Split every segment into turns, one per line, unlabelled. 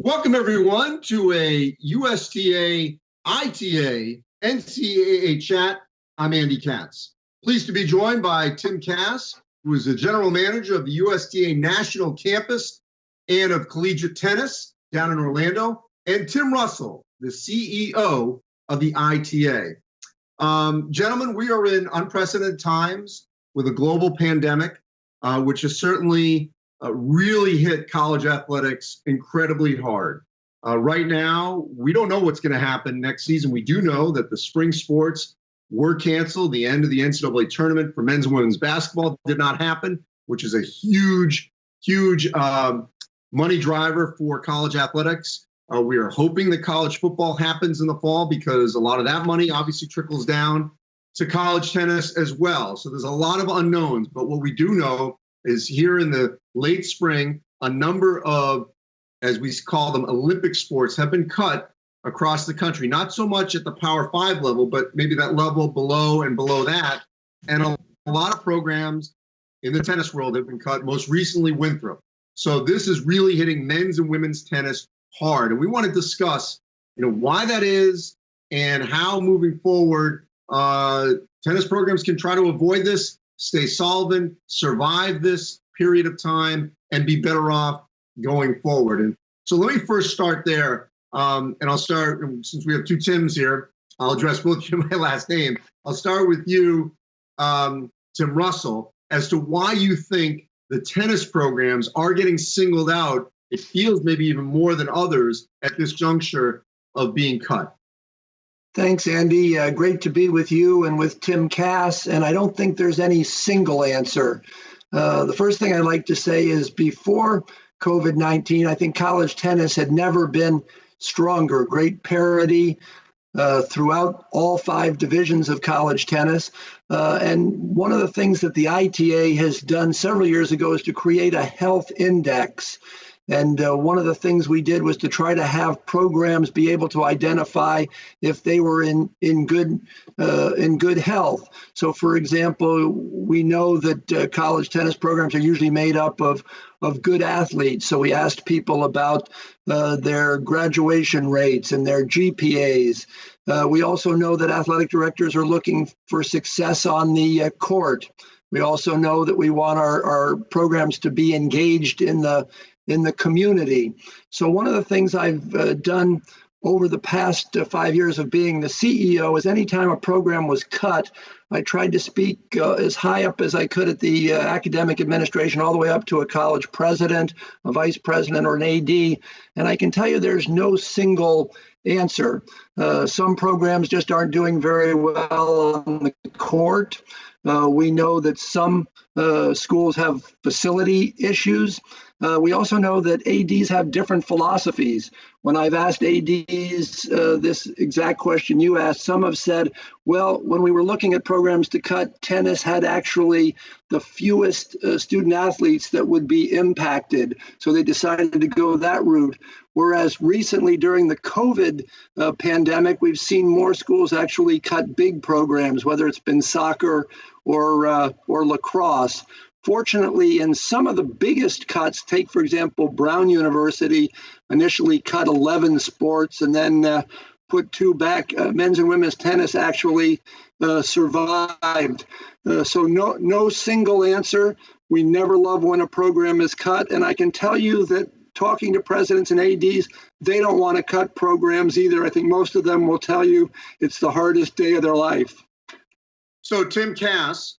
Welcome, everyone, to a USTA ITA NCAA chat. I'm Andy Katz. Pleased to be joined by Tim Katz, who is the general manager of the USTA National Campus and of Collegiate Tennis down in Orlando, and Tim Russell, the CEO of the ITA. Gentlemen, we are in unprecedented times with a global pandemic, which has certainly really hit college athletics incredibly hard. Right now, we don't know what's going to happen next season. We do know that the spring sports were canceled. The end of the NCAA tournament for men's and women's basketball did not happen, which is a huge money driver for college athletics. We are hoping that college football happens in the fall because a lot of that money obviously trickles down to college tennis as well. So there's a lot of unknowns, but what we do know is here in the late spring, a number of, as we call them, Olympic sports have been cut across the country. Not so much at the Power 5 level, but maybe that level below and below that. And a lot of programs in the tennis world have been cut, most recently Winthrop. So this is really hitting men's and women's tennis hard. And we want to discuss, why that is and how moving forward tennis programs can try to avoid this, stay solvent, survive this period of time, and be better off going forward. And so let me first start there. And I'll start, since we have two Tims here, I'll address both of you my last name. I'll start with you, Tim Russell, as to why you think the tennis programs are getting singled out. It feels maybe even more than others at this juncture of being cut.
Thanks, Andy. Great to be with you and with Tim Katz. And I don't think there's any single answer. The first thing I'd like to say is before COVID-19, I think college tennis had never been stronger. Great parity throughout all 5 divisions of college tennis. And one of the things that the ITA has done several years ago is to create a health index. And one of the things we did was to try to have programs be able to identify if they were in good health. So, for example, we know that college tennis programs are usually made up of good athletes. So we asked people about their graduation rates and their GPAs. We also know that athletic directors are looking for success on the court. We also know that we want our programs to be engaged in the community. So one of the things I've done over the past 5 years of being the CEO is anytime a program was cut, I tried to speak as high up as I could at the academic administration, all the way up to a college president, a vice president, or an AD. And I can tell you there's no single answer. Some programs just aren't doing very well on the court. We know that some schools have facility issues. We also know that ADs have different philosophies. When I've asked ADs this exact question you asked, some have said, well, when we were looking at programs to cut, tennis had actually the fewest student athletes that would be impacted. So they decided to go that route. Whereas recently during the COVID pandemic, we've seen more schools actually cut big programs, whether it's been soccer or lacrosse. Fortunately, in some of the biggest cuts, take, for example, Brown University initially cut 11 sports and then put 2 back. Men's and women's tennis actually survived. So no single answer. We never love when a program is cut. And I can tell you that talking to presidents and ADs, they don't want to cut programs either. I think most of them will tell you it's the hardest day of their life.
So Tim Katz,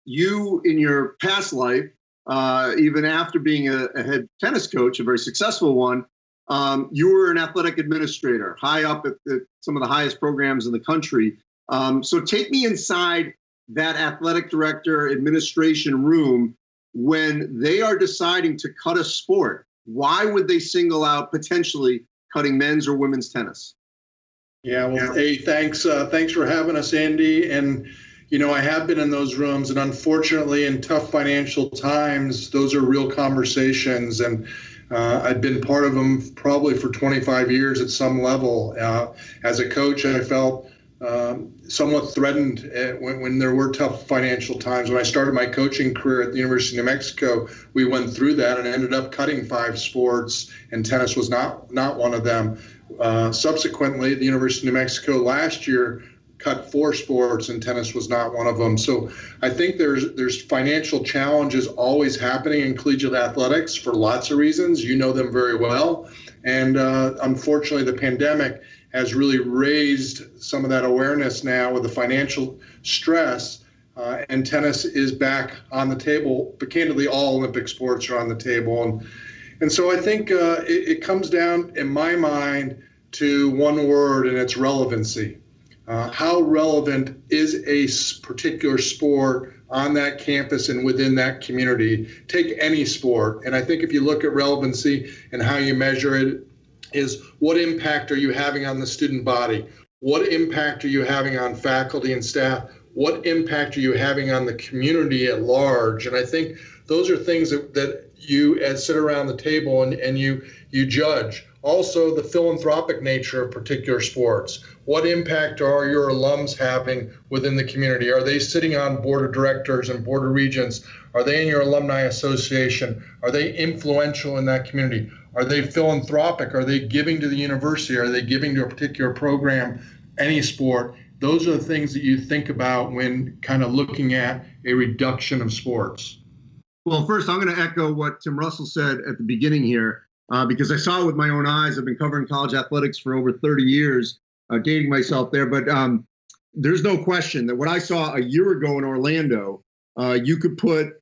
you in your past life, even after being a head tennis coach, a very successful one, you were an athletic administrator, high up at some of the highest programs in the country. So take me inside that athletic director administration room when they are deciding to cut a sport. Why would they single out potentially cutting men's or women's tennis?
Yeah, well, hey, thanks for having us, Andy. And I have been in those rooms, and unfortunately, in tough financial times, those are real conversations. And I've been part of them probably for 25 years at some level. As a coach, I felt somewhat threatened when there were tough financial times. When I started my coaching career at the University of New Mexico, we went through that and ended up cutting 5 sports, and tennis was not one of them. Subsequently, the University of New Mexico last year cut 4 sports, and tennis was not one of them. So I think there's financial challenges always happening in collegiate athletics for lots of reasons. You know them very well. And unfortunately, the pandemic has really raised some of that awareness now with the financial stress, and tennis is back on the table. But candidly, all Olympic sports are on the table. And so I think it comes down, in my mind, to one word, and it's relevancy. How relevant is a particular sport on that campus and within that community? Take any sport, and I think if you look at relevancy and how you measure it, is what impact are you having on the student body? What impact are you having on faculty and staff? What impact are you having on the community at large? And I think those are things that you sit around the table and you judge. Also, the philanthropic nature of particular sports. What impact are your alums having within the community? Are they sitting on board of directors and board of regents? Are they in your alumni association? Are they influential in that community? Are they philanthropic? Are they giving to the university? Are they giving to a particular program, any sport? Those are the things that you think about when kind of looking at a reduction of sports.
Well, first, I'm going to echo what Tim Russell said at the beginning here, because I saw it with my own eyes. I've been covering college athletics for over 30 years, dating myself there. But there's no question that what I saw a year ago in Orlando, you could put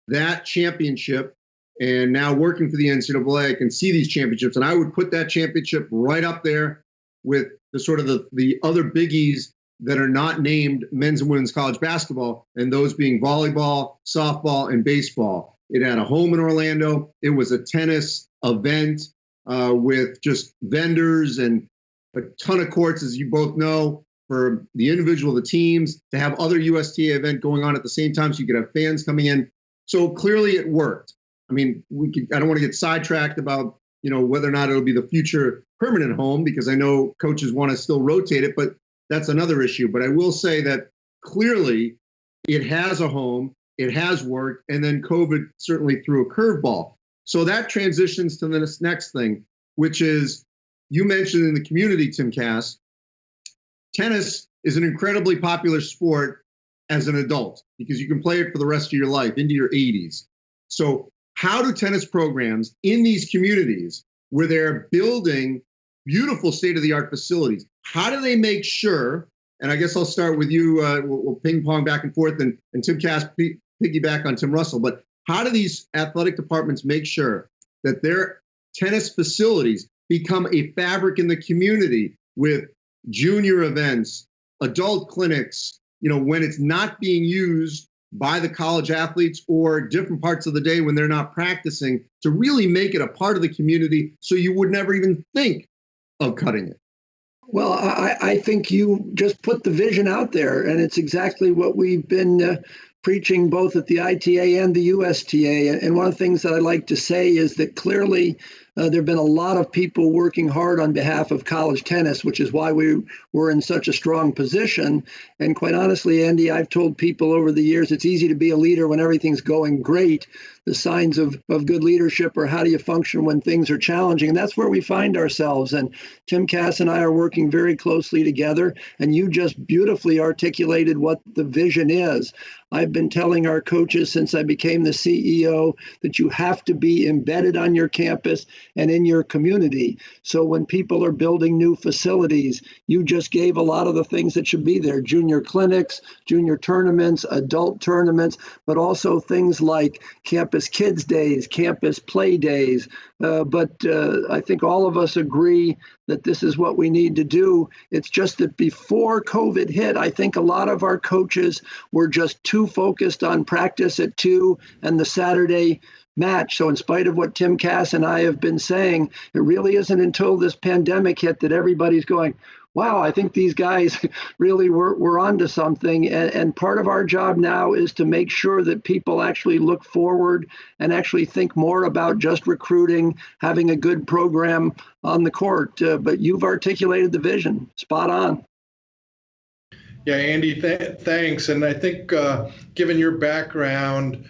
that championship, and now working for the NCAA, I can see these championships, and I would put that championship right up there with the sort of the other biggies that are not named men's and women's college basketball, and those being volleyball, softball, and baseball. It had a home in Orlando. It was a tennis event with just vendors and a ton of courts, as you both know, for the individual, the teams, to have other USTA event going on at the same time so you could have fans coming in. So clearly it worked. I mean, I don't want to get sidetracked about, whether or not it'll be the future permanent home, because I know coaches want to still rotate it, but that's another issue. But I will say that clearly it has a home, it has worked, and then COVID certainly threw a curveball. So that transitions to this next thing, which is, you mentioned in the community, Tim Katz, tennis is an incredibly popular sport as an adult because you can play it for the rest of your life into your 80s. So how do tennis programs in these communities where they're building beautiful state-of-the-art facilities, how do they make sure, and I guess I'll start with you, we'll ping-pong back and forth, and Tim Katz piggyback on Tim Russell, but how do these athletic departments make sure that their tennis facilities become a fabric in the community with junior events, adult clinics, when it's not being used by the college athletes or different parts of the day when they're not practicing, to really make it a part of the community so you would never even think of cutting it?
Well, I think you just put the vision out there, and it's exactly what we've been preaching both at the ITA and the USTA. And one of the things that I like to say is that clearly there have been a lot of people working hard on behalf of college tennis, which is why we were in such a strong position. And quite honestly, Andy, I've told people over the years, it's easy to be a leader when everything's going great. The signs of good leadership are how do you function when things are challenging? And that's where we find ourselves. And Tim Katz and I are working very closely together. And you just beautifully articulated what the vision is. I've been telling our coaches since I became the CEO that you have to be embedded on your campus and in your community. So when people are building new facilities, you just gave a lot of the things that should be there: junior clinics, junior tournaments, adult tournaments, but also things like campus kids days, campus play days. But I think all of us agree that this is what we need to do. It's just that before COVID hit, I think a lot of our coaches were just too focused on practice at 2 and the Saturday match. So in spite of what Tim Katz and I have been saying, it really isn't until this pandemic hit that everybody's going, wow, I think these guys really were onto something. And part of our job now is to make sure that people actually look forward and actually think more about just recruiting, having a good program on the court. But you've articulated the vision. Spot on.
Yeah, Andy, thanks. And I think given your background,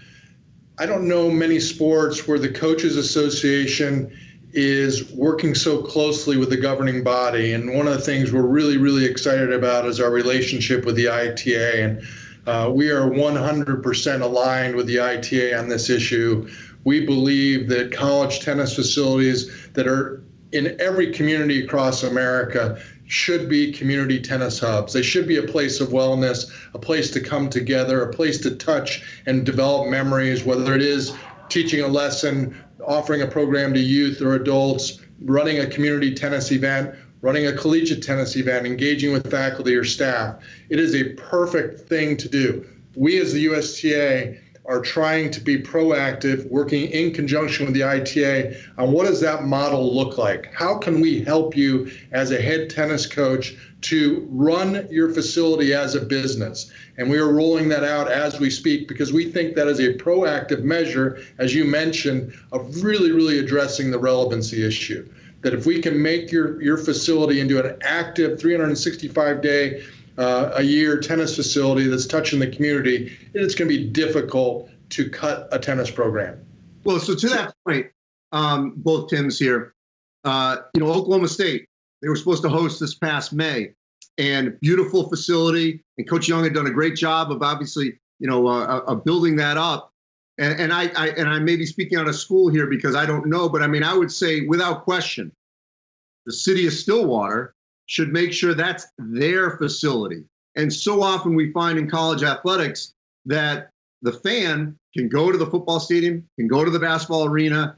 I don't know many sports where the Coaches Association is working so closely with the governing body. And one of the things we're really, really excited about is our relationship with the ITA. And we are 100% aligned with the ITA on this issue. We believe that college tennis facilities that are in every community across America should be community tennis hubs. They should be a place of wellness, a place to come together, a place to touch and develop memories, whether it is teaching a lesson, offering a program to youth or adults, running a community tennis event, running a collegiate tennis event, engaging with faculty or staff. It is a perfect thing to do. We as the USTA are trying to be proactive, working in conjunction with the ITA on what does that model look like? How can we help you as a head tennis coach to run your facility as a business? And we are rolling that out as we speak because we think that is a proactive measure, as you mentioned, of really, really addressing the relevancy issue. That if we can make your facility into an active 365-day a year tennis facility that's touching the community, it's going to be difficult to cut a tennis program.
Well, so to that point, both Tims here, Oklahoma State, they were supposed to host this past May, and beautiful facility, and Coach Young had done a great job of obviously, of building that up. And I may be speaking out of school here because I don't know, but I mean, I would say without question, the city of Stillwater should make sure that's their facility. And so often we find in college athletics that the fan can go to the football stadium, can go to the basketball arena,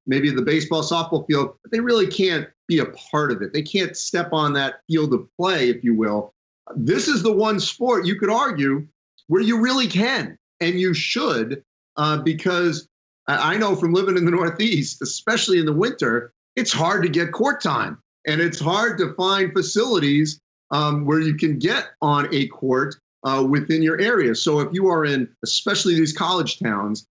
maybe the baseball, softball field, but they really can't be a part of it. They can't step on that field of play, if you will. This is the one sport you could argue where you really can and you should, because I know from living in the Northeast, especially in the winter, it's hard to get court time. And it's hard to find facilities where you can get on a court within your area. So if you are in, especially these college towns,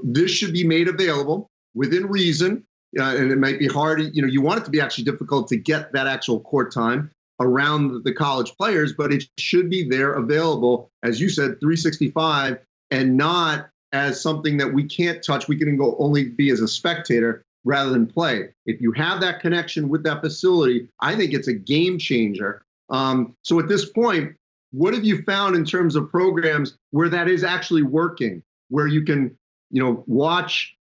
this should be made available within reason. And it might be hard, you want it to be actually difficult to get that actual court time around the college players, but it should be there available, as you said, 365, and not as something that we can't touch. We can go only be as a spectator rather than play. If you have that connection with that facility, I think it's a game changer. So at this point, what have you found in terms of programs where that is actually working, where you can, watch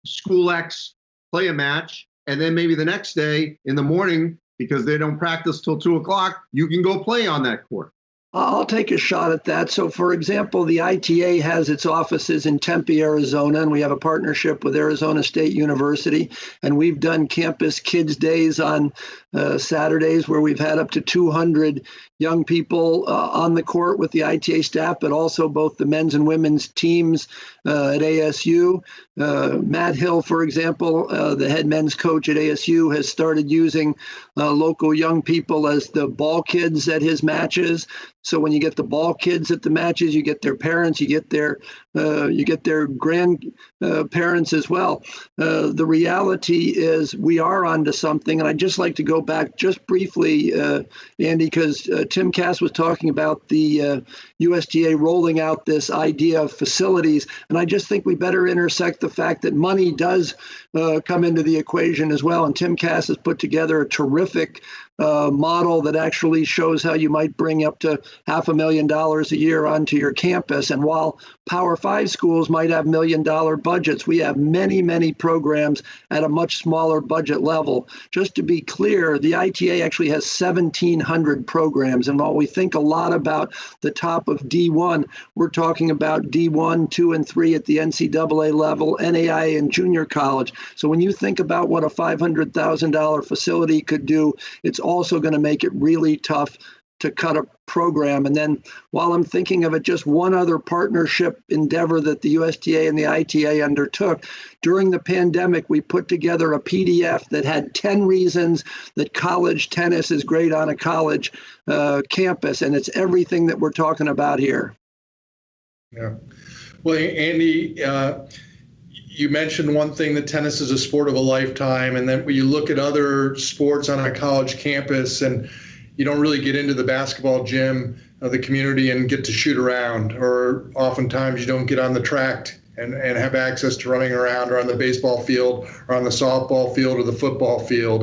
School X play a match, and then maybe the next day in the morning, because they don't practice till 2 o'clock, you can go play on that court?
I'll take a shot at that. So, for example, the ITA has its offices in Tempe, Arizona, and we have a partnership with Arizona State University. And we've done campus kids days on Saturdays where we've had up to 200 young people on the court with the ITA staff, but also both the men's and women's teams at ASU. Matt Hill, for example, the head men's coach at ASU, has started using local young people as the ball kids at his matches. So when you get the ball kids at the matches, you get their parents, you get their grandparents as well. The reality is we are onto something, and I'd just like to go back just briefly, Andy, because Tim Katz was talking about the USTA rolling out this idea of facilities, and I just think we better intersect the fact that money does come into the equation as well. And Tim Katz has put together a terrific model that actually shows how you might bring up to $500,000 a year onto your campus. And while Power 5 schools might have $1 million budgets, we have many, many programs at a much smaller budget level. Just to be clear, the ITA actually has 1,700 programs. And while we think a lot about the top of D1, we're talking about D1, 2, and 3 at the NCAA level, NAIA, and junior college. So when you think about what a $500,000 facility could do, it's also going to make it really tough to cut a program. And then while I'm thinking of it, just one other partnership endeavor that the USTA and the ITA undertook. During the pandemic, we put together a PDF that had 10 reasons that college tennis is great on a college campus. And it's everything that we're talking about here.
Yeah. Well, Andy, you mentioned one thing, that tennis is a sport of a lifetime. And then when you look at other sports on a college campus, and you don't really get into the basketball gym of the community and get to shoot around, or oftentimes you don't get on the track and have access to running around, or on the baseball field, or on the softball field, or the football field.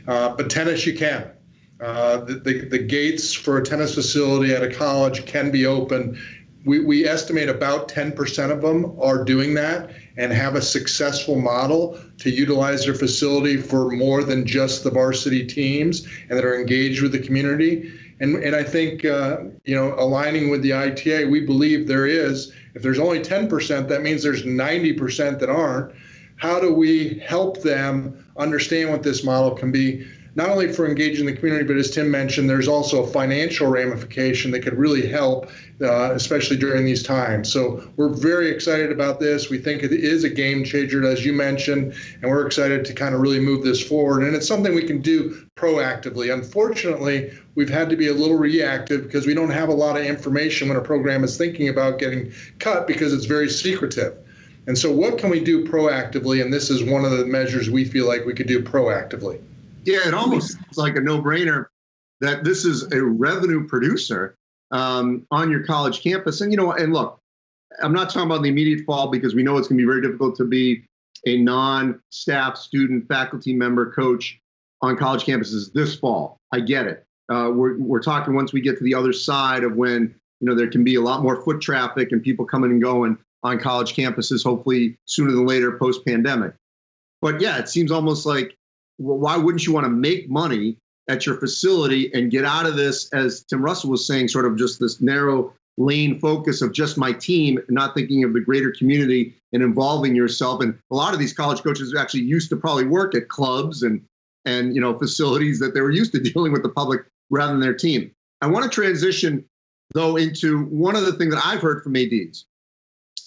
But tennis, you can. The gates for a tennis facility at a college can be open. We estimate about 10% of them are doing that and have a successful model to utilize their facility for more than just the varsity teams, and that are engaged with the community. And I think, aligning with the ITA, we believe if there's only 10%, that means there's 90% that aren't. How do we help them understand what this model can be, not only for engaging the community, but as Tim mentioned, there's also a financial ramification that could really help, especially during these times. So we're very excited about this. We think it is a game changer, as you mentioned, and we're excited to kind of really move this forward. And it's something we can do proactively. Unfortunately, we've had to be a little reactive because we don't have a lot of information when a program is thinking about getting cut, because it's very secretive. And so what can we do proactively? And this is one of the measures we feel like we could do proactively.
Yeah, it almost seems like a no-brainer that this is a revenue producer on your college campus. And, and look, I'm not talking about the immediate fall, because we know it's going to be very difficult to be a non-staff student, faculty member, coach on college campuses this fall. I get it. We're talking once we get to the other side of when, there can be a lot more foot traffic and people coming and going on college campuses, hopefully sooner than later, post-pandemic. But yeah, it seems almost like, well, why wouldn't you want to make money at your facility and get out of this, as Tim Russell was saying, sort of just this narrow lane focus of just my team, not thinking of the greater community and involving yourself. And a lot of these college coaches actually used to probably work at clubs and facilities that they were used to dealing with the public rather than their team. I want to transition, though, into one of the things that I've heard from ADs,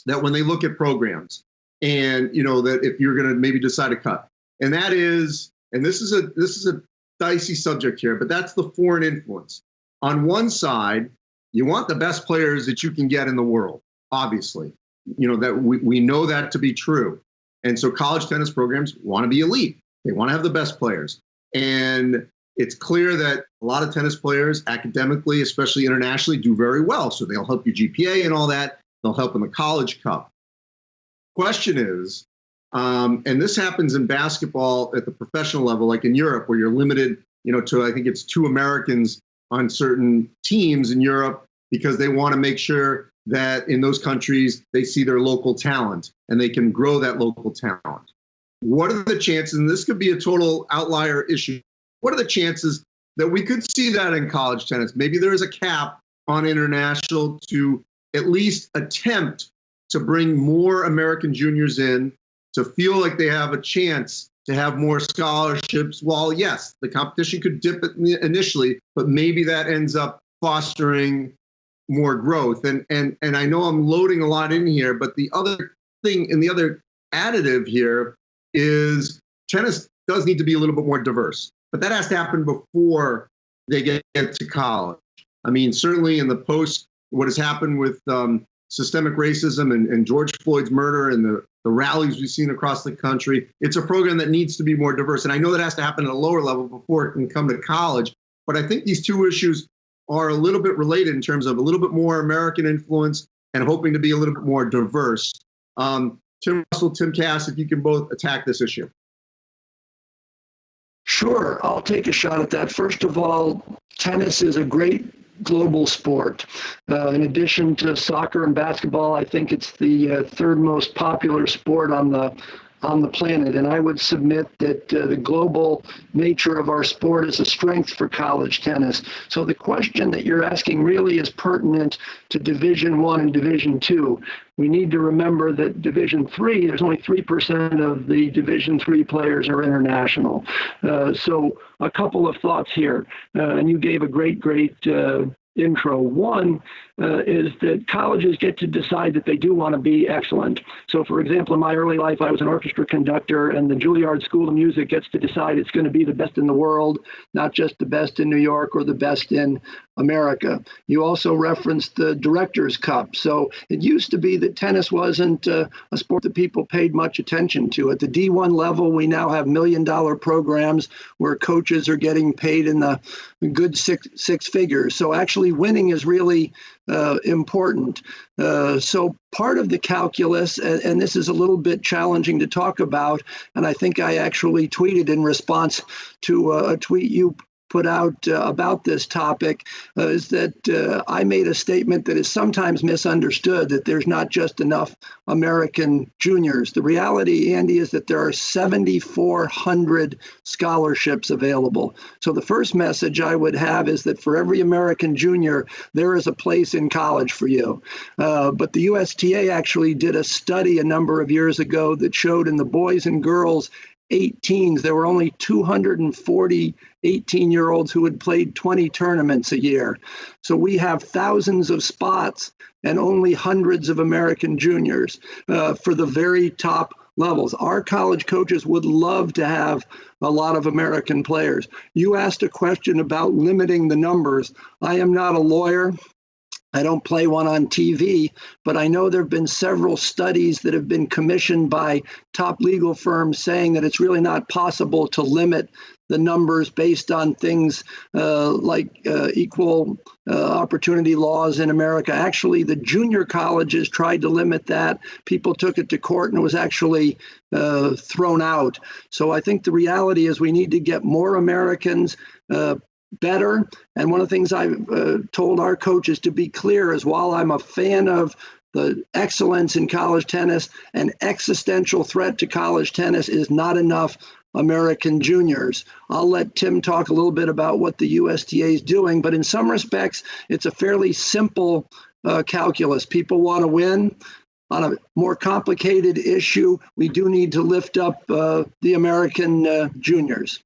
that when they look at programs and, that if you're going to maybe decide to cut, and that is, and this is a dicey subject here, but that's the foreign influence. On one side, you want the best players that you can get in the world, obviously, that we know that to be true. And so college tennis programs want to be elite. They want to have the best players. And it's clear that a lot of tennis players academically, especially internationally, do very well. So they'll help your GPA and all that. They'll help in the College Cup. Question is, and this happens in basketball at the professional level, like in Europe, where you're limited, to, I think it's 2 Americans on certain teams in Europe, because they want to make sure that in those countries they see their local talent and they can grow that local talent. What are the chances, and this could be a total outlier issue, what are the chances that we could see that in college tennis? Maybe there is a cap on international to at least attempt to bring more American juniors in, to feel like they have a chance to have more scholarships. While yes, the competition could dip initially, but maybe that ends up fostering more growth. And I know I'm loading a lot in here, but the other thing and the other additive here is tennis does need to be a little bit more diverse, but that has to happen before they get to college. I mean, certainly in the post, what has happened with systemic racism and George Floyd's murder and the rallies we've seen across the country, it's a program that needs to be more diverse. And I know that has to happen at a lower level before it can come to college. But I think these two issues are a little bit related in terms of a little bit more American influence and hoping to be a little bit more diverse. Tim Russell, Tim Katz, if you can both attack this issue.
Sure, I'll take a shot at that. First of all, tennis is a great global sport. In addition to soccer and basketball, I think it's the third most popular sport on the planet. And I would submit that the global nature of our sport is a strength for college tennis. So the question that you're asking really is pertinent to Division I and Division II. We need to remember that Division III, there's only 3% of the Division III players are international. So a couple of thoughts here, and you gave a great intro. One is that colleges get to decide that they do want to be excellent. So, for example, in my early life, I was an orchestra conductor, and the Juilliard School of Music gets to decide it's going to be the best in the world, not just the best in New York or the best in America. You also referenced the Directors' Cup. So it used to be that tennis wasn't a sport that people paid much attention to. At the D1 level, we now have $1 million programs where coaches are getting paid in the good six figures. So actually winning is really important. So part of the calculus, and this is a little bit challenging to talk about, and I think I actually tweeted in response to a tweet you put out about this topic, is that I made a statement that is sometimes misunderstood, that there's not just enough American juniors. The reality, Andy, is that there are 7,400 scholarships available. So the first message I would have is that for every American junior, there is a place in college for you. But the USTA actually did a study a number of years ago that showed in the boys and girls 18s, there were only 240 18-year-olds who had played 20 tournaments a year. So we have thousands of spots and only hundreds of American juniors for the very top levels. Our college coaches would love to have a lot of American players. You asked a question about limiting the numbers. I am not a lawyer. I don't play one on TV, but I know there have been several studies that have been commissioned by top legal firms saying that it's really not possible to limit the numbers based on things like equal opportunity laws in America. Actually, the junior colleges tried to limit that. People took it to court and it was actually thrown out. So I think the reality is we need to get more Americans better. And one of the things I've told our coaches to be clear is, while I'm a fan of the excellence in college tennis, an existential threat to college tennis is not enough American juniors. I'll let Tim talk a little bit about what the USTA is doing, but in some respects, it's a fairly simple calculus. People want to win. On a more complicated issue, we do need to lift up the American juniors.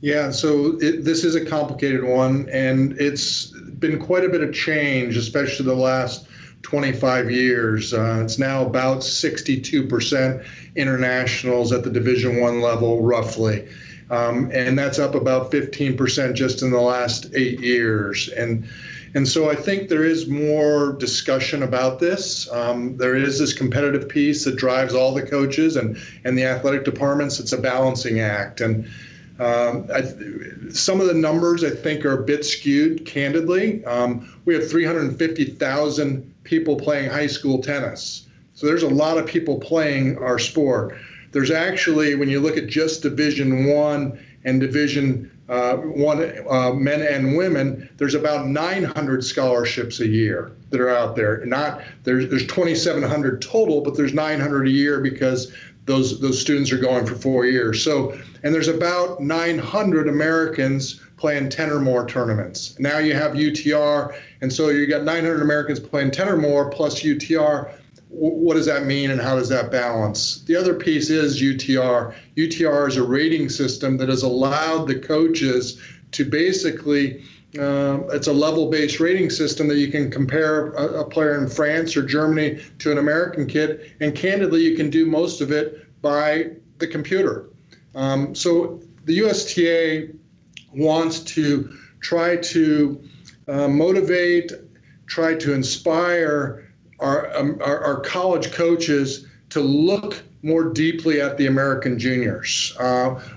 Yeah, so this is a complicated one, and it's been quite a bit of change, especially the last 25 years. It's now about 62% internationals at the Division I level, roughly. And that's up about 15% just in the last 8 years. And so I think there is more discussion about this. There is this competitive piece that drives all the coaches and the athletic departments. It's a balancing act. And some of the numbers I think are a bit skewed, candidly. We have 350,000 people playing high school tennis. So there's a lot of people playing our sport. There's actually, when you look at just Division I and Division I men and women, there's about 900 scholarships a year that are out there. There's 2,700 total, but there's 900 a year because those students are going for 4 years. So, and there's about 900 Americans playing 10 or more tournaments. Now you have UTR, and so you got 900 Americans playing 10 or more plus UTR. What does that mean, and how does that balance? The other piece is UTR. UTR is a rating system that has allowed the coaches to basically, it's a level-based rating system that you can compare a player in France or Germany to an American kid, and candidly, you can do most of it by the computer. So the USTA wants to try to motivate, try to inspire our college coaches to look more deeply at the American juniors.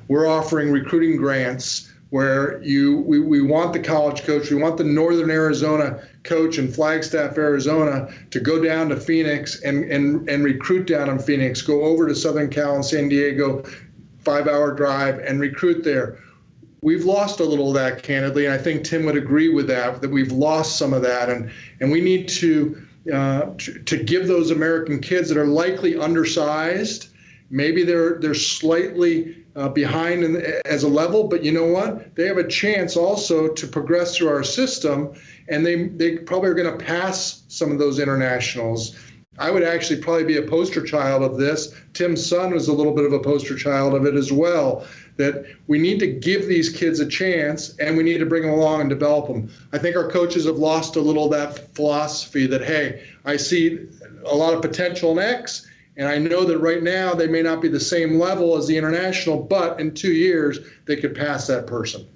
We're offering recruiting grants where we want the college coach, we want the Northern Arizona coach in Flagstaff, Arizona, to go down to Phoenix and recruit down in Phoenix, go over to Southern Cal and San Diego, 5-hour drive, and recruit there. We've lost a little of that, candidly, and I think Tim would agree with that we've lost some of that, and we need to give those American kids that are likely undersized, maybe they're slightly behind as a level, but you know what? They have a chance also to progress through our system, and they probably are going to pass some of those internationals. I would actually probably be a poster child of this. Tim's son was a little bit of a poster child of it as well, that we need to give these kids a chance and we need to bring them along and develop them. I think our coaches have lost a little of that philosophy that, hey, I see a lot of potential in X, and I know that right now they may not be the same level as the international, but in 2 years they could pass that person.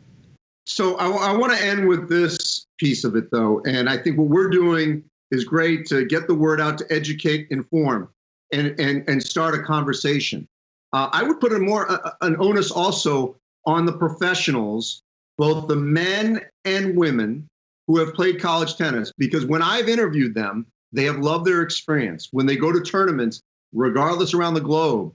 So I want to end with this piece of it, though, and I think what we're doing is great to get the word out, to educate, inform, and start a conversation. I would put an onus also on the professionals both the men and women who have played college tennis, because when I've interviewed them, they have loved their experience. When they go to tournaments, regardless around the globe,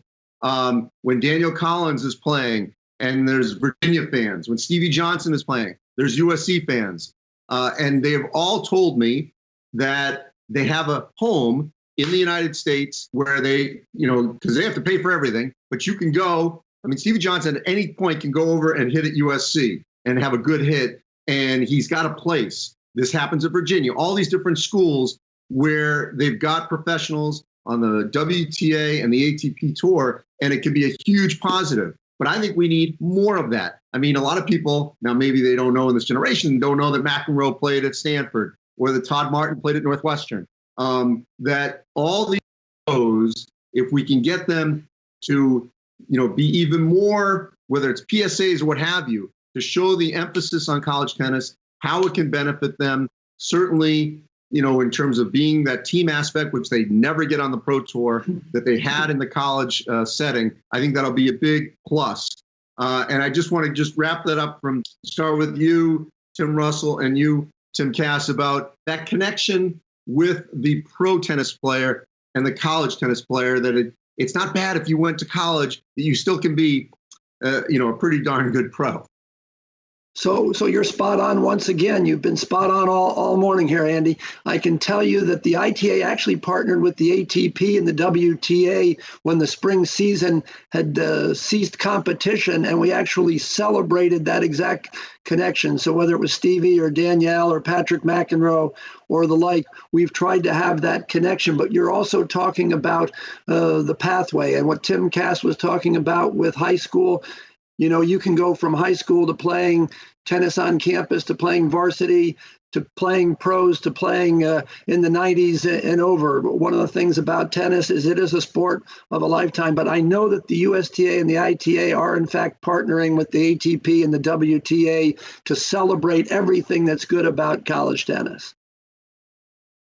when Daniel Collins is playing and there's Virginia fans, when Stevie Johnson is playing, there's USC fans. And they have all told me that they have a home in the United States where they, because they have to pay for everything, but you can go. I mean, Stevie Johnson at any point can go over and hit at USC and have a good hit, and he's got a place. This happens at Virginia, all these different schools where they've got professionals on the WTA and the ATP tour, and it can be a huge positive. But I think we need more of that. I mean, a lot of people, now maybe they don't know in this generation, don't know that McEnroe played at Stanford or that Todd Martin played at Northwestern. That all these pros, if we can get them to, be even more, whether it's PSAs or what have you, to show the emphasis on college tennis, how it can benefit them, certainly, in terms of being that team aspect, which they never get on the pro tour, that they had in the college setting. I think that'll be a big plus. And I just want to wrap that up start with you, Tim Russell, and you, Tim Katz, about that connection with the pro tennis player and the college tennis player, that it's not bad if you went to college, that you still can be, a pretty darn good pro.
So you're spot on once again. You've been spot on all morning here, Andy. I can tell you that the ITA actually partnered with the ATP and the WTA when the spring season had ceased competition, and we actually celebrated that exact connection. So whether it was Stevie or Danielle or Patrick McEnroe or the like, we've tried to have that connection. But you're also talking about the pathway and what Tim Katz was talking about with high school. You can go from high school to playing tennis on campus, to playing varsity, to playing pros, to playing in the 90s and over. One of the things about tennis is it is a sport of a lifetime. But I know that the USTA and the ITA are, in fact, partnering with the ATP and the WTA to celebrate everything that's good about college tennis.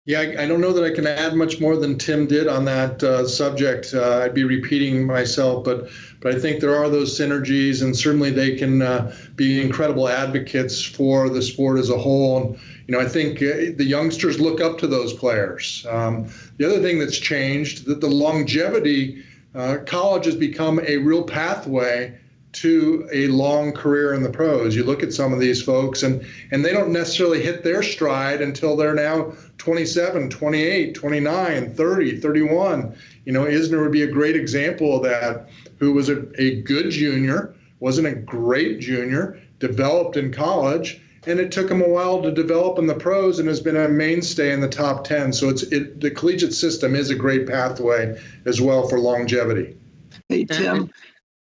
Yeah, I don't know that I can add much more than Tim did on that subject. I'd be repeating myself, but I think there are those synergies, and certainly they can be incredible advocates for the sport as a whole. And, I think the youngsters look up to those players. The other thing that's changed, that the longevity, college has become a real pathway to a long career in the pros. You look at some of these folks and they don't necessarily hit their stride until they're now 27, 28, 29, 30, 31. Isner would be a great example of that, who was a good junior, wasn't a great junior, developed in college, and it took him a while to develop in the pros and has been a mainstay in the top 10. So the collegiate system is a great pathway as well for longevity.
Hey, Tim.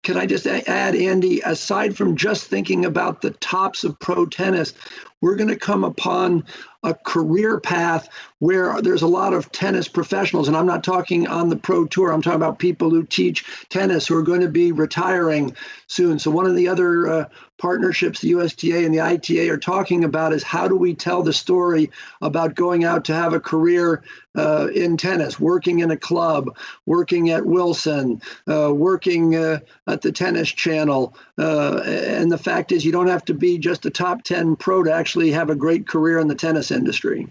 Can I just add, Andy, aside from just thinking about the tops of pro tennis, we're going to come upon a career path where there's a lot of tennis professionals, and I'm not talking on the pro tour, I'm talking about people who teach tennis who are going to be retiring soon. So one of the other partnerships the USTA and the ITA are talking about is how do we tell the story about going out to have a career in tennis, working in a club, working at Wilson, working at the Tennis Channel. And the fact is you don't have to be just a top 10 pro to actually have a great career in the tennis industry.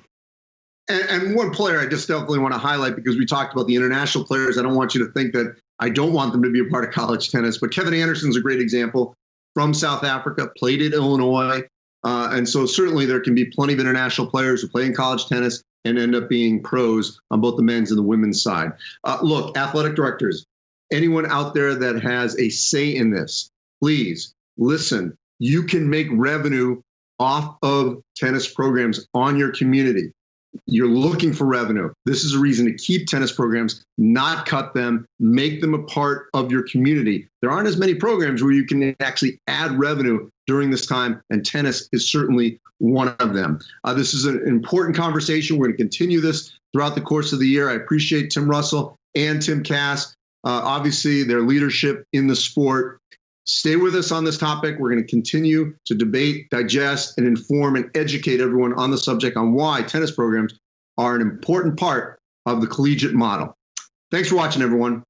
And one player I just definitely want to highlight, because we talked about the international players. I don't want you to think that I don't want them to be a part of college tennis, but Kevin Anderson's a great example, from South Africa, played at Illinois. And so certainly there can be plenty of international players who play in college tennis and end up being pros on both the men's and the women's side. Look, athletic directors, anyone out there that has a say in this, please listen. You can make revenue off of tennis programs on your community. You're looking for revenue. This is a reason to keep tennis programs, not cut them, make them a part of your community. There aren't as many programs where you can actually add revenue during this time, and tennis is certainly one of them. This is an important conversation. We're going to continue this throughout the course of the year. I appreciate Tim Russell and Tim Katz, obviously their leadership in the sport. Stay with us on this topic. We're going to continue to debate, digest, and inform and educate everyone on the subject on why tennis programs are an important part of the collegiate model. Thanks for watching, everyone.